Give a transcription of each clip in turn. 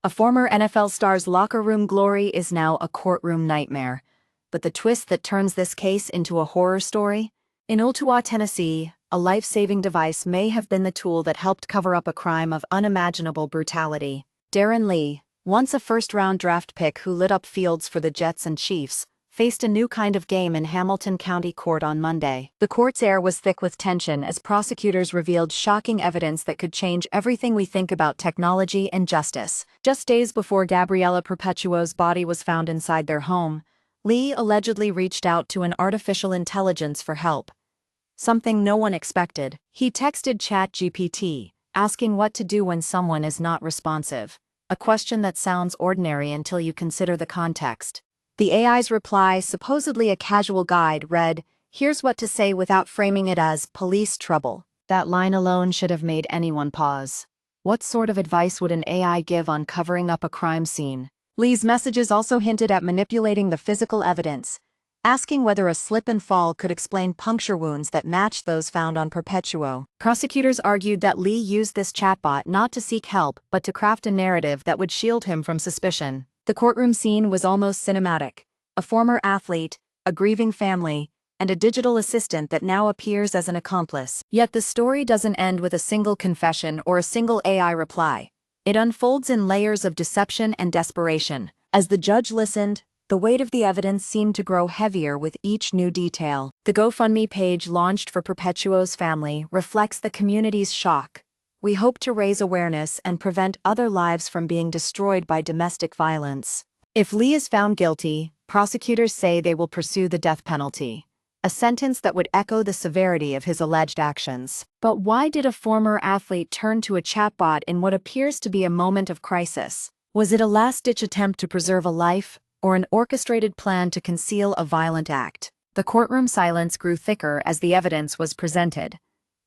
A former NFL star's locker room glory is now a courtroom nightmare. But the twist that turns this case into a horror story? In Ottawa, Tennessee, a life-saving device may have been the tool that helped cover up a crime of unimaginable brutality. Darron Lee, once a first-round draft pick who lit up fields for the Jets and Chiefs, faced a new kind of game in Hamilton County Court on Monday. The court's air was thick with tension as prosecutors revealed shocking evidence that could change everything we think about technology and justice. Just days before Gabriella Perpetuo's body was found inside their home, Lee allegedly reached out to an artificial intelligence for help. Something no one expected. He texted ChatGPT, asking what to do when someone is not responsive. A question that sounds ordinary until you consider the context. The AI's reply, supposedly a casual guide, read, "Here's what to say," without framing it as police trouble. That line alone should have made anyone pause. What sort of advice would an AI give on covering up a crime scene? Lee's messages also hinted at manipulating the physical evidence, asking whether a slip and fall could explain puncture wounds that matched those found on Perpetuo. Prosecutors argued that Lee used this chatbot not to seek help but to craft a narrative that would shield him from suspicion. The courtroom scene was almost cinematic. A former athlete, a grieving family, and a digital assistant that now appears as an accomplice. Yet the story doesn't end with a single confession or a single AI reply. It unfolds in layers of deception and desperation. As the judge listened, the weight of the evidence seemed to grow heavier with each new detail. The GoFundMe page launched for Perpetuo's family reflects the community's shock. "We hope to raise awareness and prevent other lives from being destroyed by domestic violence." If Lee is found guilty, prosecutors say they will pursue the death penalty, a sentence that would echo the severity of his alleged actions. But why did a former athlete turn to a chatbot in what appears to be a moment of crisis? Was it a last-ditch attempt to preserve a life, or an orchestrated plan to conceal a violent act? The courtroom silence grew thicker as the evidence was presented,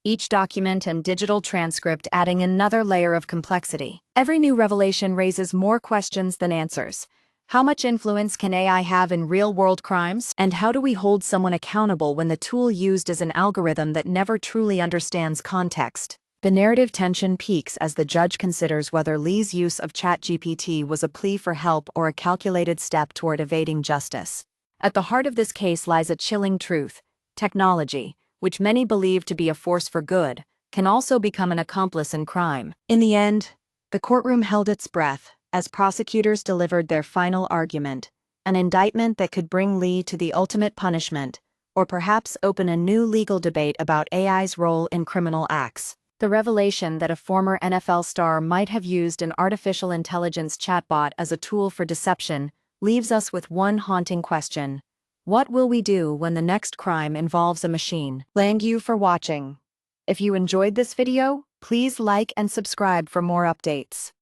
each document and digital transcript adding another layer of complexity. Every new revelation raises more questions than answers. How much influence can AI have in real-world crimes? And how do we hold someone accountable when the tool used is an algorithm that never truly understands context? The narrative tension peaks as the judge considers whether Lee's use of ChatGPT was a plea for help or a calculated step toward evading justice. At the heart of this case lies a chilling truth: technology, which many believe to be a force for good, can also become an accomplice in crime. In the end, the courtroom held its breath as prosecutors delivered their final argument, an indictment that could bring Lee to the ultimate punishment, or perhaps open a new legal debate about AI's role in criminal acts. The revelation that a former NFL star might have used an artificial intelligence chatbot as a tool for deception leaves us with one haunting question: what will we do when the next crime involves a machine? Thank you for watching. If you enjoyed this video, please like and subscribe for more updates.